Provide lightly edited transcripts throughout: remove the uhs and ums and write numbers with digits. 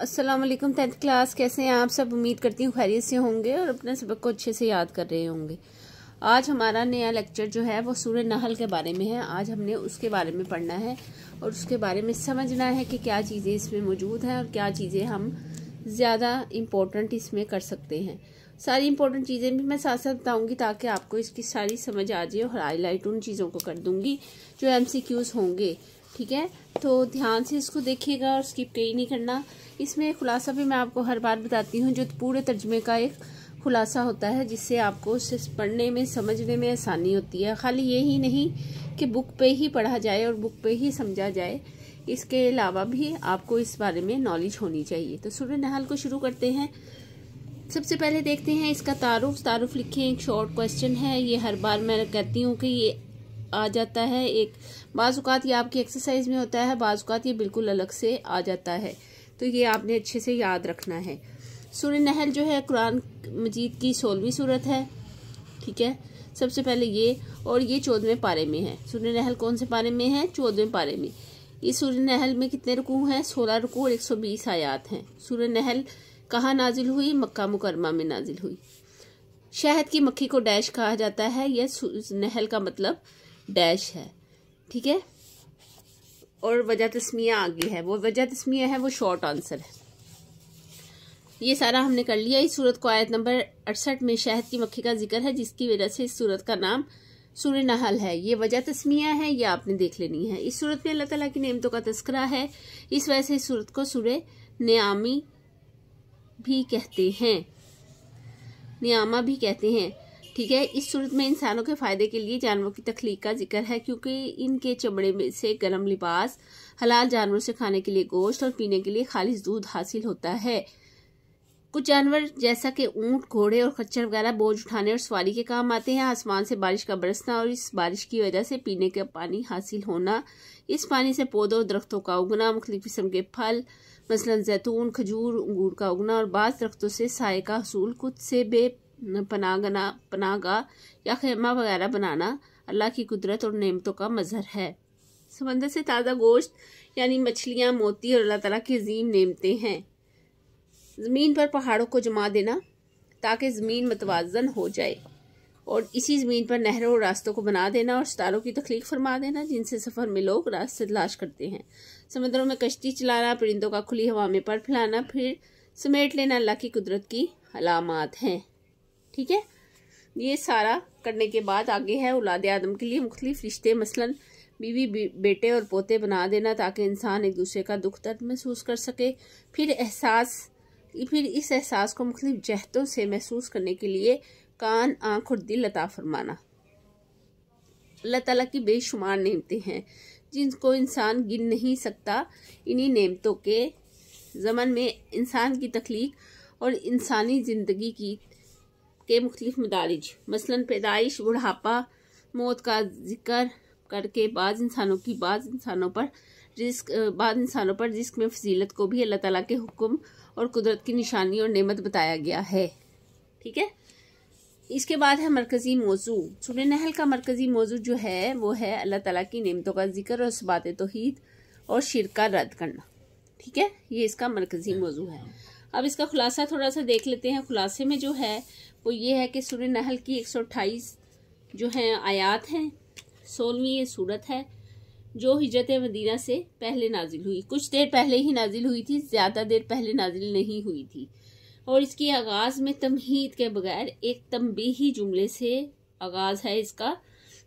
अस्सलाम वालेकुम 10th class, कैसे हैं आप सब। उम्मीद करती हूँ खैरियत से होंगे और अपने सबक को अच्छे से याद कर रहे होंगे। आज हमारा नया लेक्चर जो है वो सूरह नहल के बारे में है। आज हमने उसके बारे में पढ़ना है और उसके बारे में समझना है कि क्या चीज़ें इसमें मौजूद हैं और क्या चीज़ें हम ज़्यादा इम्पोर्टेंट इसमें कर सकते हैं। सारी इम्पोर्टेंट चीज़ें भी मैं साथ साथ बताऊँगी ताकि आपको इसकी सारी समझ आ जाए और हाईलाइट उन चीज़ों को कर दूँगी जो MCQs होंगे। ठीक है, तो ध्यान से इसको देखिएगा और स्किप कहीं नहीं करना। इसमें खुलासा भी मैं आपको हर बार बताती हूँ, जो पूरे तर्जुमे का एक खुलासा होता है जिससे आपको उसे पढ़ने में समझने में आसानी होती है। खाली ये ही नहीं कि बुक पे ही पढ़ा जाए और बुक पे ही समझा जाए, इसके अलावा भी आपको इस बारे में नॉलेज होनी चाहिए। तो सूरह नहल को शुरू करते हैं। सबसे पहले देखते हैं इसका तारुफ लिखें। एक शॉर्ट क्वेश्चन है, ये हर बार मैं कहती हूँ कि ये आ जाता है। एक बाज़-औक़ात ये आपकी एक्सरसाइज में होता है, बाज़-औक़ात ये बिल्कुल अलग से आ जाता है, तो ये आपने अच्छे से याद रखना है। सूरह नहल जो है कुरान मजीद की 16वीं सूरत है। ठीक है, सबसे पहले ये, और ये 14वें पारे में है। सूरह नहल कौन से पारे में है? 14वें पारे में। इस सूरह नहल में कितने रुकू हैं? 16 रुकू और 120 आयात हैं। सूरह नहल कहाँ नाजिल हुई? मक्का मुकरमा में नाजिल हुई। शहद की मक्खी को डैश कहा जाता है। यह नहल का मतलब डैश है। ठीक है, और वजह तस्मिया आगे है, वो वजह तस्मिया है, वो शॉर्ट आंसर है। ये सारा हमने कर लिया। इस सूरत को आयत नंबर 68 में शहद की मक्खी का जिक्र है, जिसकी वजह से इस सूरत का नाम सूरह नहल है। ये वजह तस्मिया है, ये आपने देख लेनी है। इस सूरत में अल्लाह ताला की नेमतों का तस्करा है, इस वजह से इस सूरत को सूरह नियामी भी कहते हैं, नियामा भी कहते हैं। ठीक है, इस सूरत में इंसानों के फायदे के लिए जानवरों की तख्लीक का जिक्र है, क्योंकि इनके चमड़े में से गर्म लिबास, हलाल जानवरों से खाने के लिए गोश्त और पीने के लिए खालिस दूध हासिल होता है। कुछ जानवर जैसा कि ऊंट, घोड़े और खच्चर वगैरह बोझ उठाने और सवारी के काम आते हैं। आसमान से बारिश का बरसना और इस बारिश की वजह से पीने का पानी हासिल होना, इस पानी से पौधों और दरख्तों का उगना, मुख्तलिफ किस्म के फल मसलन जैतून, खजूर, अंगूर का उगना और बाज़ दरख्तों से साए का हसूल, कुछ से पनागा या खेमा वगैरह बनाना अल्लाह की कुदरत और नेमतों का मजहर है। समंदर से ताज़ा गोश्त यानी मछलियाँ, मोती और अल्लाह ताला की अजीम नेमतें हैं। ज़मीन पर पहाड़ों को जमा देना ताकि ज़मीन मतवाजन हो जाए, और इसी ज़मीन पर नहरों और रास्तों को बना देना और सितारों की तख्लीक फरमा देना जिनसे सफ़र में लोग रास्ते तलाश करते हैं। समुद्रों में कश्ती चलाना, परिंदों का खुली हवा में पर फैलाना, फिर समेट लेना अल्लाह की कुदरत की अलामात हैं। ठीक है, ये सारा करने के बाद आगे है औलाद आदम के लिए मुख्तलिफ रिश्ते, मसलन बीवी, बेटे और पोते बना देना ताकि इंसान एक दूसरे का दुख दर्द महसूस कर सके। फिर इस एहसास को मुख्तलिफ जहतों से महसूस करने के लिए कान, आँख और दिल अता फरमाना। अल्लाह ताला की बेशुमार नेमतें हैं जिनको इंसान गिन नहीं सकता। इन्हीं नेमतों के ज़मन में इंसान की तख्लीक और इंसानी ज़िंदगी के मुख्तलिफ मदारिज, मसलन पैदाइश, बुढ़ापा, मौत का जिक्र करके बाज़ इंसानों पर रिस्क में फजीलत को भी अल्लाह ताला के हुक्म और कुदरत की निशानी और नेमत बताया गया है। ठीक है, इसके बाद है मरकज़ी मौजू। सूरह नहल का मरकज़ी मौजू जो है वो है अल्लाह ताला की नेमतों का जिक्र और इस्बात तौहीद और शिर्क का रद्द करना। ठीक है, ये इसका मरकज़ी मौजू है। अब इसका खुलासा थोड़ा सा देख लेते हैं। खुलासे में जो है वो ये है कि सूरह नहल की 128 जो हैं आयात हैं। 16वीं ये सूरत है जो हिजरत मदीना से पहले नाजिल हुई। कुछ देर पहले ही नाजिल हुई थी, ज़्यादा देर पहले नाजिल नहीं हुई थी। और इसकी आगाज़ में तमहीद के बगैर एक तंबीही जुमले से आगाज़ है इसका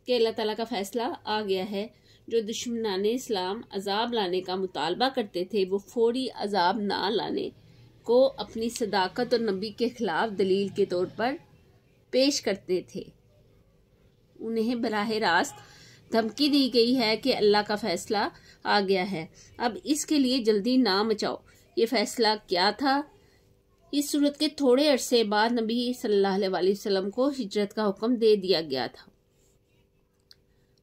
कि अल्लाह ताला का फैसला आ गया है। जो दुश्मनाने इस्लाम अजाब लाने का मुतालबा करते थे वो फौरी अजाब ना लाने को अपनी सदाकत और नबी के खिलाफ दलील के तौर पर पेश करते थे। उन्हें बराह रास्त धमकी दी गई है कि अल्लाह का फैसला आ गया है, अब इसके लिए जल्दी ना मचाओ। ये फैसला क्या था? इस सूरत के थोड़े अरसे बाद नबी सल्लल्लाहु अलैहि वसल्लम को हिजरत का हुक्म दे दिया गया था।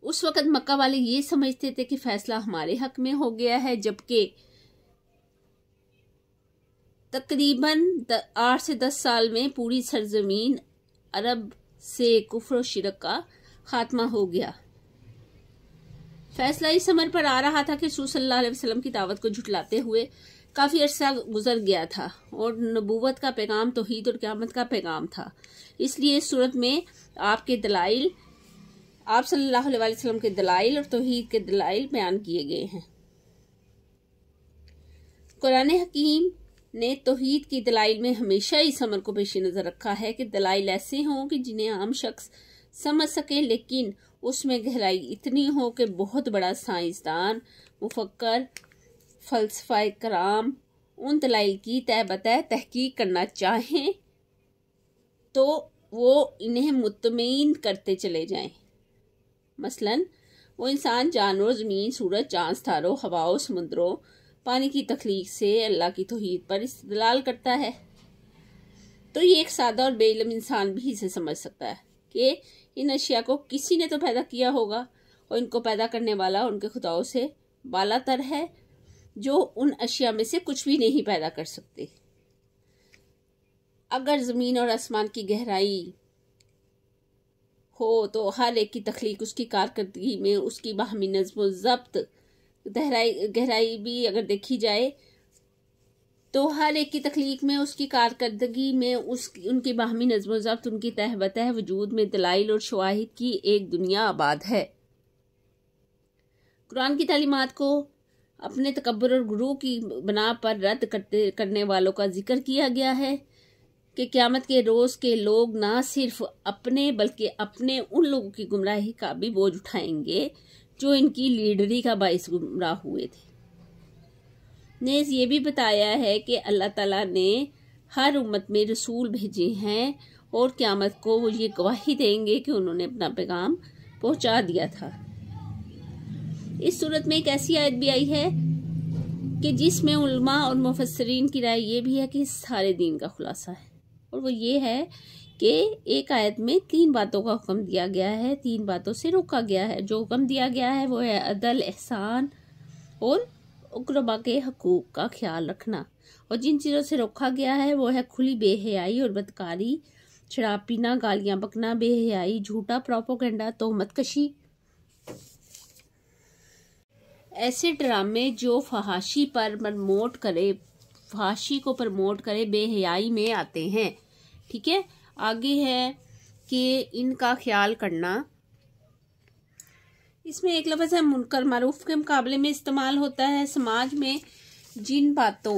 उस वक़्त मक्का वाले ये समझते थे कि फैसला हमारे हक में हो गया है, जबकि तकरीबन 8 से 10 साल में पूरी सरजमीन अरब से कुफ्र और शिरक का खात्मा हो गया। फैसला इस अमर पर आ रहा था कि रसूल सल्लल्लाहु अलैहि वसल्लम की दावत को झुटलाते हुए काफ़ी अरसा गुजर गया था और नबूवत का पैगाम तौहीद और क़यामत का पैगाम था। इसलिए इस सूरत में आपके दलाइल, आप सल्लल्लाहु अलैहि वसल्लम के दलाइल और तौहीद के दलाइल बयान किए गए हैं। कुरान हकीम ने तौहीद की दलाइल में हमेशा इस अमर को पेश नज़र रखा है कि दलाइल ऐसे हों कि जिन्हें आम शख्स समझ सके, लेकिन उसमें गहराई इतनी हो कि बहुत बड़ा साइंसदान, मुफक्कर, फ़लसफ़ा कराम उन दलाइल की तय बतय तहकीक करना चाहें तो वो इन्हें मुतमईन करते चले जाएं। मसलन वो इंसान, जानवर, ज़मीन, सूरज, चाँद, तारों, हवाओं, समुद्रों, पानी की तख्लीक से अल्लाह की तौहीद पर इस्तिदलाल करता है। तो ये एक सादा और बेइल्म इंसान भी इसे समझ सकता है कि इन अशिया को किसी ने तो पैदा किया होगा और इनको पैदा करने वाला उनके खुदाओं से बालातर है, जो उन अशिया में से कुछ भी नहीं पैदा कर सकते। अगर ज़मीन और आसमान की गहराई हो तो हर एक की तख्लीक, उसकी कारकर्दगी में, उसकी बाहमी नज़्म व ज़ब्त, गहराई भी अगर देखी जाए तो हर एक की तख्लीक में, उसकी कारकर्दगी में, उनकी बाहमी नज़्म व ज़ब्त, उनकी तह बतह वजूद में दलाइल और शवाहिद की एक दुनिया आबाद है। कुरान की तालीमात को अपने तकब्बुर और गुरूर की बना पर रद्द करने वालों का जिक्र किया गया है कि क़यामत के रोज़ के लोग ना सिर्फ अपने बल्कि अपने उन लोगों की गुमराही का भी बोझ उठाएंगे जो इनकी लीडरी का बाइस गुमराह हुए थे। नेज़ ये भी बताया है कि अल्लाह ताला ने हर उम्मत में रसूल भेजे हैं और क़यामत को वो ये गवाही देंगे कि उन्होंने अपना पैगाम पहुंचा दिया था। इस सूरत में एक ऐसी आयत भी आई है कि जिसमें उलमा और मुफस्सिरीन की राय ये भी है कि सारे दीन का खुलासा है, और वो ये है कि एक आयत में 3 बातों का हुक्म दिया गया है, 3 बातों से रोका गया है। जो हुक्म दिया गया है वो है अदल, एहसान और उकरबा के हकूक का ख्याल रखना, और जिन चीज़ों से रोका गया है वो है खुली बेहयाई और बदकारी, शराब पीना, गालियाँ बकना, बेहयाई, झूठा प्रोपोगंडा, तोहमत कशी, ऐसे ड्रामे जो फहाशी पर प्रमोट करे, फहाशी को प्रमोट करे, बेहयाई में आते हैं। ठीक है, आगे है कि इनका ख्याल करना। इसमें एक लफ्ज़ है मुनकर, मारूफ के मुकाबले में इस्तेमाल होता है। समाज में जिन बातों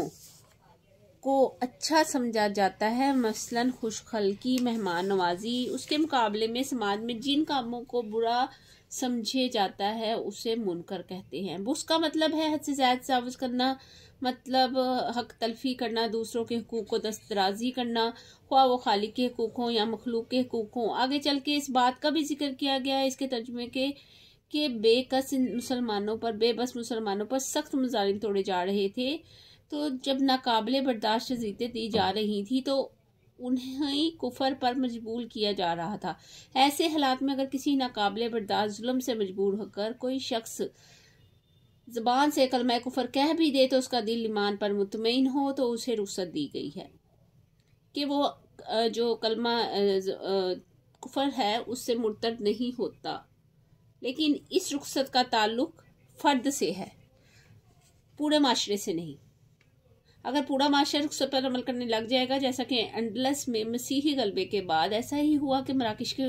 को अच्छा समझा जाता है, मसलन खुशखलकी, मेहमान नवाजी, उसके मुकाबले में समाज में जिन कामों को बुरा समझे जाता है उसे मुनकर कहते हैं। उसका मतलब है हद से ज़्यादा तजावुज़ करना, मतलब हक तलफी करना, दूसरों के हुकूक को दस्तराजी करना, ख्वाह वो खालिक के हुकूक हों या मखलूक के हुकूक हों। आगे चल के इस बात का भी जिक्र किया गया है इसके तर्जुमे के बेबस मुसलमानों पर सख्त मुजालिम तोड़े जा रहे थे। तो जब नाकाबिले बर्दाश्त अज़ियतें दी जा रही थी तो उन्हें कुफर पर मजबूर किया जा रहा था। ऐसे हालात में अगर किसी नाकाबिले बर्दाश्त जुल्म से मजबूर होकर कोई शख्स ज़बान से कलमा कुफर कह भी दे तो उसका दिल ईमान पर मुतमईन हो तो उसे रुख्सत दी गई है कि वो जो कलमा कुफर है उससे मुर्तद नहीं होता। लेकिन इस रुख्सत का ताल्लुक फ़र्द से है, पूरे माशरे से नहीं। अगर पूरा माशरा रुख्सत पर अमल करने लग जाएगा, जैसा कि अंडलस में मसीही गलबे के बाद ऐसा ही हुआ कि मराकश के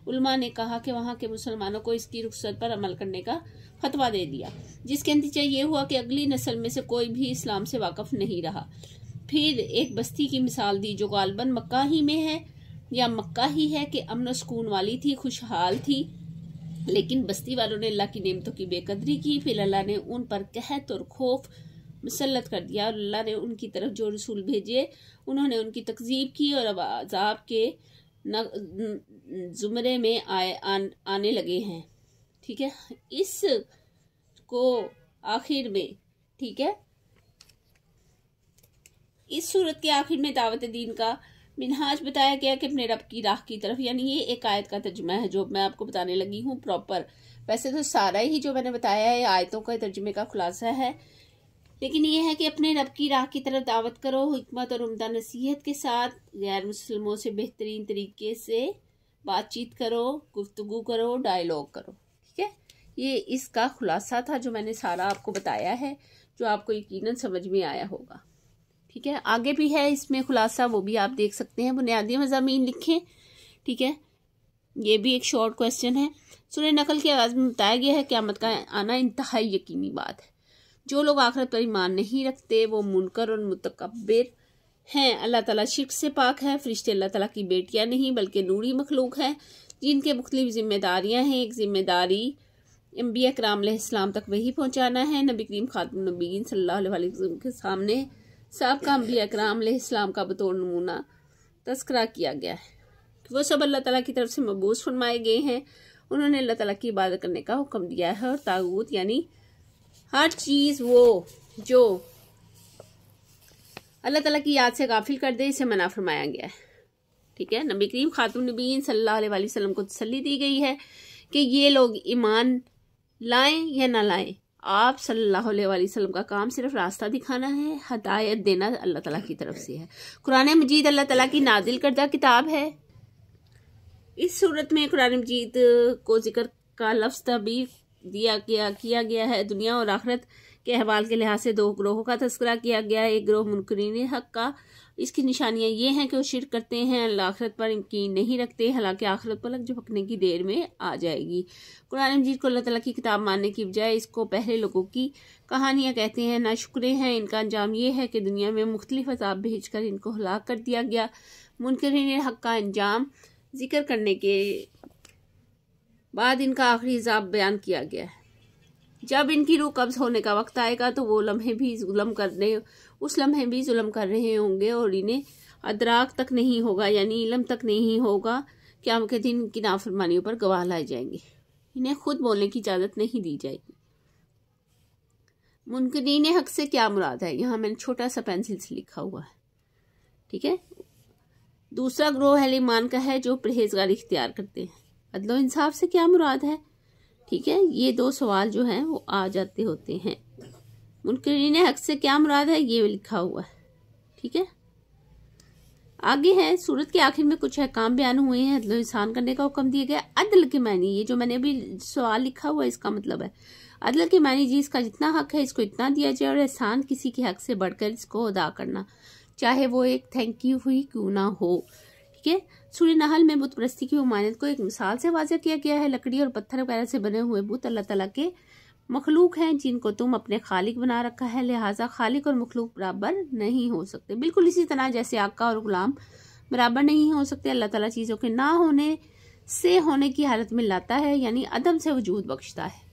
उलमा ने कहा कि वहाँ के मुसलमानों को इसकी रुख्सत पर अमल करने का फतवा दे दिया, जिसके नतीजा ये हुआ कि अगली नस्ल में से कोई भी इस्लाम से वाकफ नहीं रहा। फिर एक बस्ती की मिसाल दी जो गालबन मक्का ही में है या मक्का ही है कि अमन सुकून वाली थी, खुशहाल थी, लेकिन बस्ती वालों ने अल्लाह की नेमतों की बेकदरी की। फिर अल्लाह ने उन पर कहत और खौफ मुसल्लत कर दिया और अल्लाह ने उनकी तरफ जो रसूल भेजे उन्होंने उनकी तकजीब की और अब अजाब के जुमरे में आने लगे हैं। ठीक है, इस को आखिर में, ठीक है, इस सूरत के आखिर में दावत दीन का मिनहाज बताया गया कि अपने रब की राह की तरफ, यानी ये एक आयत का तर्जुमा है जो मैं आपको बताने लगी हूँ प्रॉपर। वैसे तो सारा ही जो मैंने बताया है आयतों का तर्जुमे का खुलासा है, लेकिन ये है कि अपने रब की राह की तरफ दावत करो, हिकमत और उम्दा नसीहत के साथ, गैर मुस्लिमों से बेहतरीन तरीके से बातचीत करो, गुफ्तगू करो, डायलॉग करो। ठीक है, ये इसका खुलासा था जो मैंने सारा आपको बताया है। जो आपको यकीनन समझ में आया होगा। ठीक है, आगे भी है इसमें खुलासा, वो भी आप देख सकते हैं। बुनियादी मज़ामीन लिखें। ठीक है, ये भी एक शॉर्ट क्वेश्चन है। सूरह नकल के आगाज़ में बताया गया है क़यामत का आना इंतहाई यकीनी बात है। जो लोग आखिरत पर ईमान नहीं रखते वो मुनकर और मुतकब्बिर हैं। अल्लाह ताला शिर्क से पाक है। फरिश्ते अल्लाह ताला की बेटियां नहीं बल्कि नूरी मखलूक है जिनके मुख्तलिफ जिम्मेदारियां हैं। एक जिम्मेदारी अंबिया कराम अलैहिस्सलाम तक वही पहुंचाना है। नबी करीम खातमुन नबीयीन सल्लल्लाहु अलैहि वसल्लम के सामने साबका अंबिया कराम अलैहिस्सलाम का बतौर नमूना तस्करा किया गया है। वो सब अल्लाह ताला की तरफ से मबूस फरमाए गए हैं। उन्होंने अल्लाह ताला की इबादत करने का हुक्म दिया है और तागूत यानी हर चीज़ वो जो अल्लाह ताला की याद से गाफिल कर दे इसे मना फरमाया गया है। ठीक है, नबी करीम खातमुन नबीयीन सल्लल्लाहु अलैहि वसल्लम को तसल्ली दी गई है कि ये लोग ईमान लाएं या ना लाएं, आप सल्लल्लाहु अलैहि वसल्लम का काम सिर्फ रास्ता दिखाना है, हदायत देना अल्लाह ताला की तरफ से है। कुरान मजीद अल्लाह ताला की नाजिल करदा किताब है। इस सूरत में कुरान मजीद को जिक्र का लफ्ज़ तबीर किया गया है। दुनिया और आखिरत के अहवाल के लिहाज से दो ग्रोहों का तस्करा किया गया है। एक ग्रोह मुनकरीन हक का, इसकी निशानियां ये हैं कि वो शिरक करते हैं, आखिरत पर यकीन नहीं रखते, हालांकि आखिरत पलक झपकने की देर में आ जाएगी। कुरान मजीद को अल्लाह ताला की किताब मानने की बजाय इसको पहले लोगों की कहानियां कहते हैं, नाशुक्रे हैं। इनका अंजाम ये है कि दुनिया में मुख्तलिफ अजाब भेजकर इनको हलाक कर दिया गया। मुनकरीन हक का अंजाम जिक्र करने के बाद इनका आखिरी अजाब बयान किया गया है। जब इनकी रूह कब्ज होने का वक्त आएगा तो वो लम्हे भी जुल्म कर रहे होंगे और इन्हें अदराक तक नहीं होगा, यानी इल्म तक नहीं होगा। क़यामत के दिन इनकी नाफरमानियों पर गवाह लाए जाएंगे। इन्हें खुद बोलने की इजाज़त नहीं दी जाएगी। मुनकरीन हक से क्या मुराद है, यहाँ मैंने छोटा सा पेंसिल से लिखा हुआ है। ठीक है, दूसरा ग्रोह अहले ईमान का है जो परहेजगारी इख्तियार करते हैं। अदलो इंसाफ से क्या मुराद है? ठीक है, ये दो सवाल जो हैं वो आ जाते होते हैं। मुनकरीन हक से क्या मुराद है, ये लिखा हुआ है। ठीक है, आगे है सूरत के आखिर में कुछ अहकाम बयान हुए हैं। अदल इंसान करने का हुक्म दिया गया। अदल के मानी, ये जो मैंने अभी सवाल लिखा हुआ है इसका मतलब है अदल के मानी जी इसका जितना हक है इसको इतना दिया जाए और एहसान किसी के हक से बढ़कर इसको अदा करना, चाहे वो एक थैंक यू हुई क्यों ना हो। ठीक है, सूरह नहल में बुत परस्ती की ममानियत को एक मिसाल से वाज़ह किया गया है। लकड़ी और पत्थर वगैरह से बने हुए बुत अल्लाह ताला के मखलूक हैं जिनको तुम अपने खालिक बना रखा है, लिहाजा खालिक और मखलूक बराबर नहीं हो सकते। बिल्कुल इसी तरह जैसे आका और गुलाम बराबर नहीं हो सकते। अल्लाह ताला चीज़ों के ना होने से होने की हालत में लाता है, यानी अदम से वजूद बख्शता है।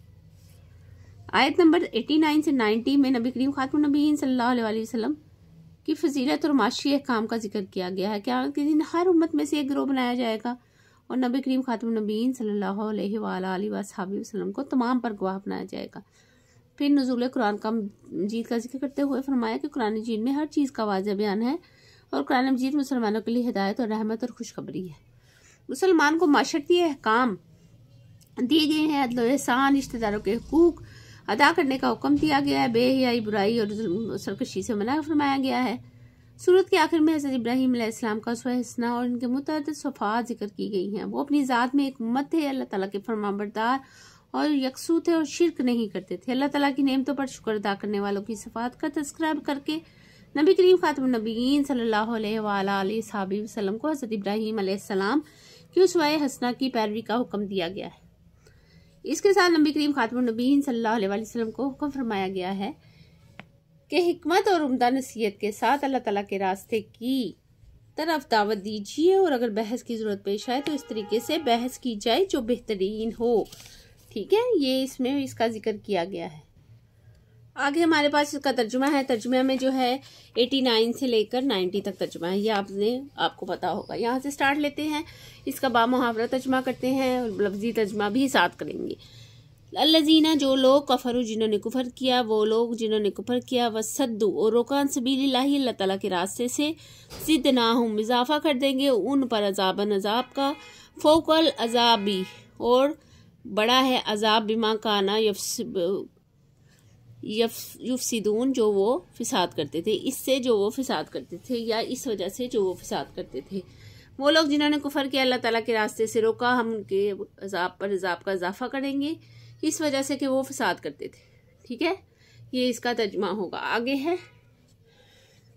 आयत नंबर 89 से 90 में नबी करीम खातमुन नबीयीन सल्लल्लाहु अलैहि वसल्लम की फजीलत और माशी अहकाम का जिक्र किया गया है। क़यामत के दिन हर उम्मत में से एक गिरोह बनाया जाएगा और नबी करीम खातमुन नबीयीन सल्लल्लाहु अलैहि वसल्लम को तमाम पर गवाह बनाया जाएगा। फिर नुज़ूल कुरान का मजीद का जिक्र करते हुए फरमाया कि कुरान मजीद में हर चीज़ का वाज़ह बयान है और कुरान मजीद मुसलमानों के लिए हिदायत और रहमत और खुशखबरी है। मुसलमान को माशरती अहकाम दिए गए हैं। अदल एहसान, रिश्तेदारों के हुकूक अदा करने का हुक्म दिया गया है। बेहयाई, बुराई और सरकशी से मना फरमाया गया है। सूरत के आखिर में हज़रत इब्राहीम अलैहिस्सलाम का हसना और इनके मुतअद्दिद सफ़ात जिक्र की गई हैं। वो अपनी ज़ात में एक उम्मत थे, अल्लाह ताला के फरमाबरदार और यकसू थे और शिरक नहीं करते थे। अल्लाह ताला की नेमतों पर शुक्र अदा करने वालों की सफ़ात का तज़किरा करके नबी करीम खातमुन नबीयीन सल्लल्लाहु अलैहि वसल्लम को हज़रत इब्राहीम अलैहिस्सलाम की उसवाए हसना की पैरवी का हुक्म दिया गया है। इसके साथ नबी करीम खातमुन नबीयीन सल्लल्लाहु अलैहि वसल्लम को हुक्म फरमाया गया है कि हिकमत और उम्दा नसीहत के साथ अल्लाह ताला के रास्ते की तरफ दावत दीजिए और अगर बहस की ज़रूरत पेश आए तो इस तरीके से बहस की जाए जो बेहतरीन हो। ठीक है, ये इसमें इसका जिक्र किया गया है। आगे हमारे पास इसका तर्जुमा है। तर्जुमे में जो है 89 से लेकर 90 तक तर्जुमा है, ये आपको पता होगा। यहाँ से स्टार्ट लेते हैं, इसका बामुहावरा तर्जुमा करते हैं और लफ्जी तर्जुमा भी साथ करेंगे। अल्लज़ीना, जो लोग कफरू जिन्होंने कुफर किया, वो लोग जिन्होंने कुफर किया, वसद्दू और रोकान सबीलिल्लाहि, अल्लाह ताला के रास्ते से, ज़िदनाहुम इजाफा कर देंगे उन पर अजाबन अजाब का, फ़ौक़ल अजाबी और बड़ा है अजाब, बिमा काना युफसिदून जो वो फिसाद करते थे, इससे जो वो फिसाद करते थे या इस वजह से जो वो फिसाद करते थे। वो लोग जिन्होंने कुफर किया, अल्लाह ताला के रास्ते से रोका, हम उनके अजाब पर अजाब का इजाफा करेंगे इस वजह से कि वो फिसाद करते थे। ठीक है, ये इसका तर्जुमा होगा। आगे है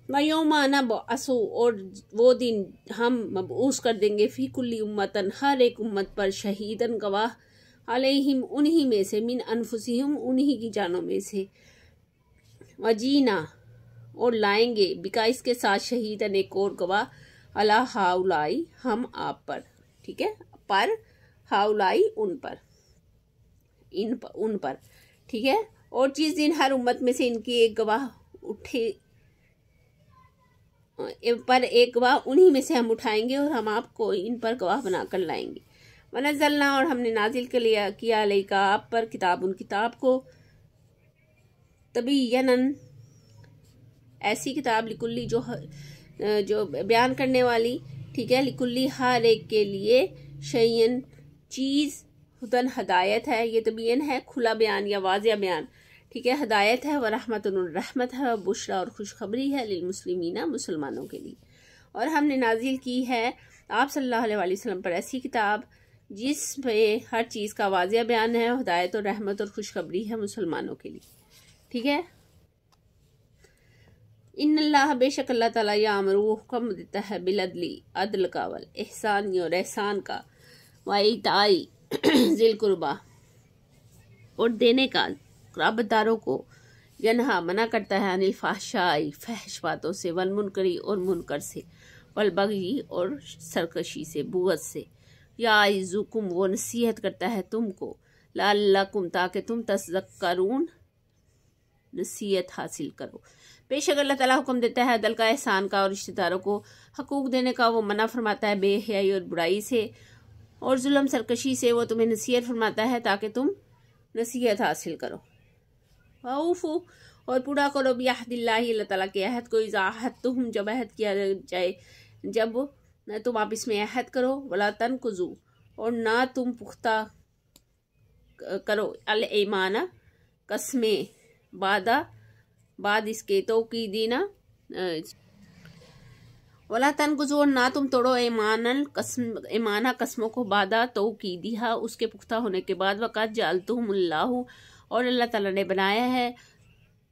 वयौमा नबअसु, और वो दिन हम मबऊस कर देंगे, फी कुल्ली उम्मतन, हर एक उम्मत पर, शहीदन गवाह, अलैहिम उन्हीं में से, मिन अनफुसिहिम उन्हीं की जानों में से, वजीना और लाएंगे, बिका इसके साथ, शहीदन एक और गवाह, अला हाउलाई हम आप पर, ठीक है, पर हाउलाई उन पर, उन पर, ठीक है। और जिस दिन हर उम्मत में से इनकी एक गवाह उठे, पर एक गवाह उन्हीं में से हम उठाएंगे और हम आपको इन पर गवाह बनाकर लाएंगे। वनज़लना, और हमने नाजिल कर लिया किया अलैका आप पर, किताब उन किताब को, तबीयनन ऐसी किताब, लिकुल्ली जो बयान करने वाली, ठीक है, लिकुल्ली हर एक के लिए, शयन चीज़, हुदन हदायत है, ये तबीयन है खुला बयान या वाज़िया बयान, ठीक है, हदायत है, व रहमतुन रहमत है, व बुशरा और खुशखबरी है, लिल मुस्लिमीना मुसलमानों के लिए। और हमने नाजिल की है आप सल्लल्लाहु अलैहि वसल्लम पर ऐसी किताब जिस पे हर चीज़ का वाज़िया बयान है, हदायत और रहमत और खुशखबरी है मुसलमानों के लिए, ठीक है। इन्नल्लाह, बेशक अल्लाह ताला, यामरू हुक्म देता है, बिलअदली अदल का, वल एहसान और एहसान का, व इताई ज़िल कुर्बा और देने का क़राबतदारों को, यनहा मना करता है, अनिल फाहशाई फहश बातों से, वल मुनकरी और मुनकर से, वल बगी और सरकशी से, बुगत से, याइज़ुकुम वो नसीहत करता है तुमको, लअल्लकुम ताकि तुम तज़क्करून नसीहत हासिल करो। बेशक अल्लाह ताला हुक्म देता है अदल का, एहसान का और रिश्तेदारों को हकूक देने का, वो मना फरमाता है बेहयाई और बुराई से और जुल्म सरकशी से, वो तुम्हें नसीहत फरमाता है ताकि तुम नसीहत हासिल करो। वाऊफू, और पूरा करो बिअहदिल्लाहि, अल्लाह ताला के अहद को, इज़ा अहदतुम, जब अहद किया जाए, जब तुम आप इसमें अहद करो, वला तनकुज़ू, और ना तुम पुख्ता करो, अल ईमाना कसमें, बाद इसके तौकीदीना, वला तनकुज़ू, और ना तुम तोड़ो, ईमाना कसमों को, बादा तौकीदिहा, उसके पुख्ता होने के बाद, वक़द जअलतुहुमुल्लाहु, और अल्लाह ताला ने बनाया है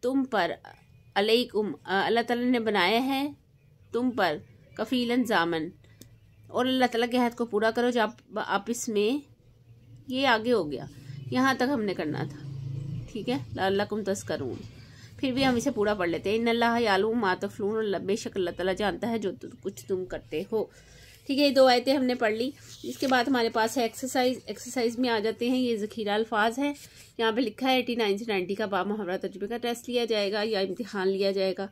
तुम पर, अलैकुम, अल्लाह ताला ने बनाया है तुम पर, कफ़ीलन ज़ामन, और अल्लाह ताला के हद को पूरा करो जब आप इसमें, ये आगे हो गया, यहाँ तक हमने करना था, ठीक है, लअल्लकुम तज़क्करून। फिर भी हम इसे पूरा पढ़ लेते हैं। इन्नल्लाह यालूम मा तफ़लून, बेशक अल्लाह ताला जानता है जो कुछ तुम करते हो, ठीक है। ये 2 आयतें हमने पढ़ ली। इसके बाद हमारे पास है एक्सरसाइज में आ जाते हैं। ये ज़ख़ीरा अल्फाज है, यहाँ पे लिखा है 89 से 90 का बा मुहावरा तर्जुमे का टेस्ट लिया जाएगा या इम्तिहान लिया जाएगा।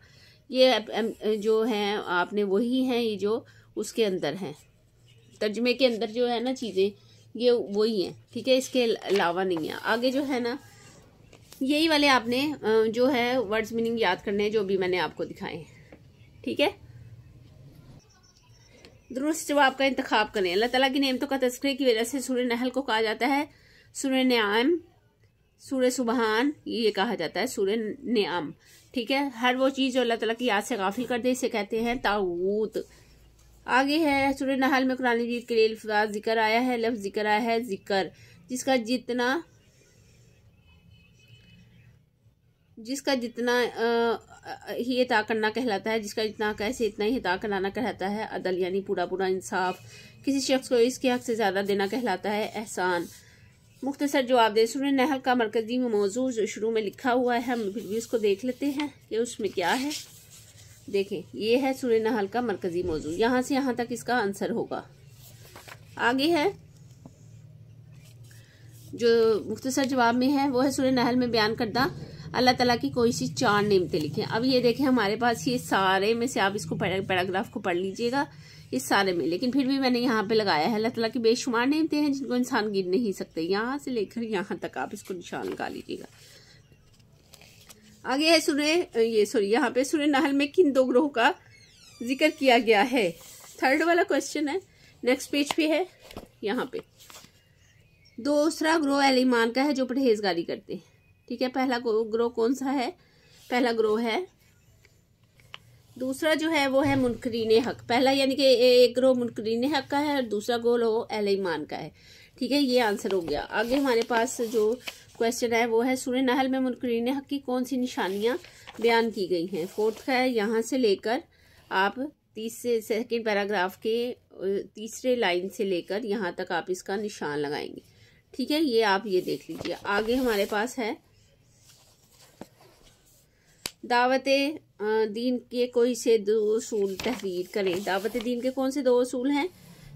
ये जो हैं आपने वही हैं, ये जो उसके अंदर हैं, तर्जुमे के अंदर जो है ना चीज़ें, ये वही हैं, ठीक है, इसके अलावा नहीं है। आगे जो है ना यही वाले आपने जो है वर्ड्स मीनिंग याद करने हैं, जो भी मैंने आपको दिखाए हैं, ठीक है। दुरुस्त जवाब का इंतखाब करें। अल्लाह ताला की नेमतों का तज़किरे की वजह से सूरह नहल को कहा जाता है सूरह निआम, सूरह सुबहान ये कहा जाता है सूरह निआम, ठीक है। हर वो चीज़ जो अल्लाह ताला की याद से गाफिल कर दे इसे कहते हैं ताऊत। आगे है सूरह नहल में कुरान मजीद के लिए लफ्ज़ जिक्र आया है, लफ्ज़ जिक्र आया है जिक्र, जिसका जितना ही अता करना कहलाता है, जिसका जितना कैसे इतना ही अता कराना कहलाता है। अदल यानी पूरा पूरा इंसाफ, किसी शख्स को इसके हक से ज़्यादा देना कहलाता है एहसान। मुख्तसर जवाब दे। सूरह नहल का मरकजी मौजू जो शुरू में लिखा हुआ है, हम फिर भी उसको देख लेते हैं कि उसमें क्या है। देखें, ये है सूरह नहल का मरकजी मौजू, यहाँ से यहाँ तक इसका आंसर होगा। आगे है जो मुख्तसर जवाब में है वो है सूरह नहल में बयान करदा अल्लाह ताला की कोई सी 4 नेमतें लिखें। अब ये देखें हमारे पास ये सारे में से आप इसको पैराग्राफ को पढ़ लीजिएगा इस सारे में, लेकिन फिर भी मैंने यहाँ पे लगाया है अल्लाह ताला की बेशुमार नेमतें हैं जिनको इंसान गिन नहीं सकते। यहाँ से लेकर यहाँ तक आप इसको निशान लगा लीजिएगा। आगे है यहाँ पे सूरह नहल में किन 2 ग्रोह का जिक्र किया गया है। 3rd वाला क्वेश्चन है, नेक्स्ट पेज पे है। यहाँ पे दूसरा ग्रोह अहले ईमान का है जो परहेजगारी करते हैं, ठीक है। पहला ग्रोह कौन सा है? पहला ग्रोह है, दूसरा जो है वो है मुनकरीन हक। पहला यानी कि एक ग्रोह मुनकरीन हक का है और दूसरा ग्रोह अहले ईमान का है, ठीक है। ये आंसर हो गया। आगे हमारे पास जो क्वेश्चन है वो है सूरह नहल में मुनकरीन हक की कौन सी निशानियां बयान की गई हैं। फोर्थ का है, यहाँ से लेकर आप सेकंड पैराग्राफ के तीसरे लाइन से लेकर यहाँ तक आप इसका निशान लगाएंगे। ठीक है, ये आप ये देख लीजिए। आगे हमारे पास है दावत दीन के कोई से 2 उसूल तहरीर करें। दावत दीन के कौन से 2 उसूल हैं?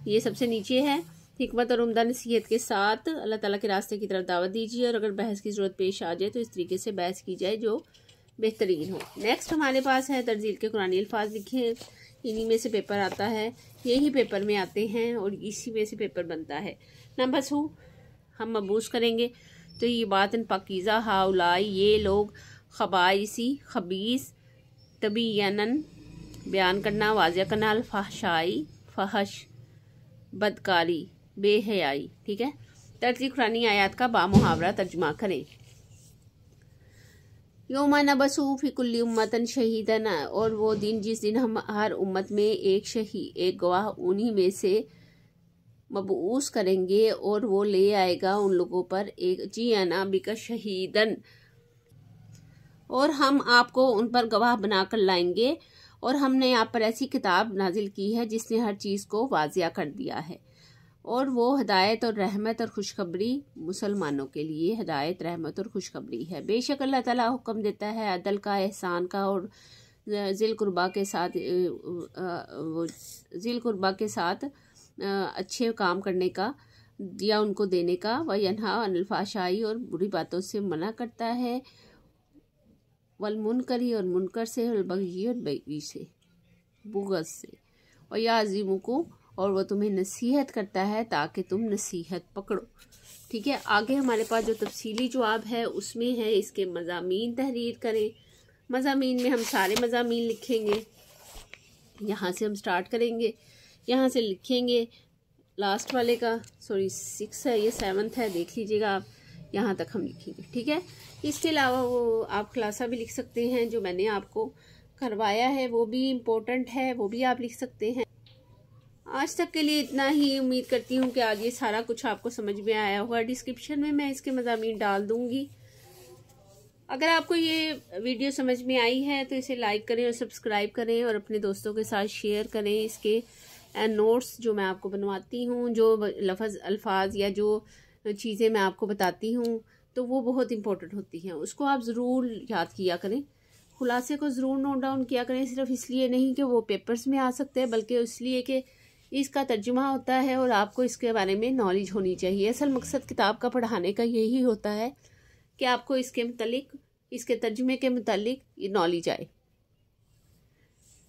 ये सबसे नीचे है, हिकमत और उम्दा नसीहत के साथ अल्लाह ताला के रास्ते की तरफ दावत दीजिए और अगर बहस की ज़रूरत पेश आ जाए तो इस तरीके से बहस की जाए जो बेहतरीन हो। नेक्स्ट हमारे पास है तर्जील के कुरानी अल्फाज लिखे, इन्हीं में से पेपर आता है, यही पेपर में आते हैं और इसी में से पेपर बनता है। नंबर 2 हम मबूस करेंगे तो ये बात पाकीज़ा हाउलाई, ये लोग खबाइसी खबीस तबीयनन बयान करना, वाज़िया करना, अल्फहशाई फहश बदकारी बेहयाई। ठीक है, तर्जी कुरानी आयत का बामुहावरा तर्जुमा करें। योमा नबसू फी कुल्ली उम्मतन शहीदन, और वो दिन जिस दिन हम हर उम्मत में एक गवाह उन्हीं में से मबूस करेंगे और वो ले आएगा उन लोगों पर एक जी अना बिका शहीदन, और हम आपको उन पर गवाह बनाकर लाएंगे और हमने आप पर ऐसी किताब नाजिल की है जिसने हर चीज़ को वाजिया कर दिया है और वो हदायत और रहमत और खुशखबरी मुसलमानों के लिए हदायत रहमत और खुशखबरी है। बेशक अल्लाह ताला हुक्म देता है अदल का, एहसान का और ज़िल कुर्बा के साथ अच्छे काम करने का या उनको देने का। वह यन्हा अनिल फाशाई, और बुरी बातों से मना करता है, वल मुनकरी, और मुनकर से, वल बगी, और बगी से, बुग़ज़ से, और या अज़ीमु को, और वह तुम्हें नसीहत करता है ताकि तुम नसीहत पकड़ो। ठीक है, आगे हमारे पास जो तफसीली जवाब है उसमें है इसके मज़ामीन तहरीर करें। मज़ामीन में हम सारे मज़ामीन लिखेंगे, यहाँ से हम स्टार्ट करेंगे, यहाँ से लिखेंगे लास्ट वाले का, 6 है, ये 7th है, देख लीजिएगा आप, यहाँ तक हम लिखेंगे। ठीक है, इसके अलावा वो आप खुलासा भी लिख सकते हैं, जो मैंने आपको करवाया है वो भी इम्पोर्टेंट है, वो भी आप लिख सकते हैं। आज तक के लिए इतना ही। उम्मीद करती हूँ कि आज ये सारा कुछ आपको समझ में आया होगा। डिस्क्रिप्शन में मैं इसके मज़ामीन डाल दूँगी। अगर आपको ये वीडियो समझ में आई है तो इसे लाइक करें और सब्सक्राइब करें और अपने दोस्तों के साथ शेयर करें। इसके नोट्स जो मैं आपको बनवाती हूँ, जो लफ्ज़ अल्फाज या जो चीज़ें मैं आपको बताती हूँ तो वो बहुत इंपॉर्टेंट होती हैं, उसको आप ज़रूर याद किया करें। खुलासे को ज़रूर नोट डाउन किया करें, सिर्फ इसलिए नहीं कि वो पेपर्स में आ सकते हैं, बल्कि इसलिए कि इसका तर्जुमा होता है और आपको इसके बारे में नॉलेज होनी चाहिए। असल मकसद किताब का पढ़ाने का यही होता है कि आपको इसके मुतालिक, इसके तर्जुमे के मुतालिक ये नॉलेज आए।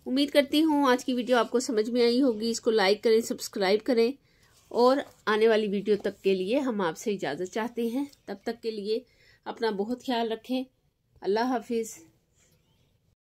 उम्मीद करती हूँ आज की वीडियो आपको समझ में आई होगी। इसको लाइक करें, सब्सक्राइब करें और आने वाली वीडियो तक के लिए हम आपसे इजाज़त चाहते हैं। तब तक के लिए अपना बहुत ख्याल रखें। अल्लाह हाफिज़।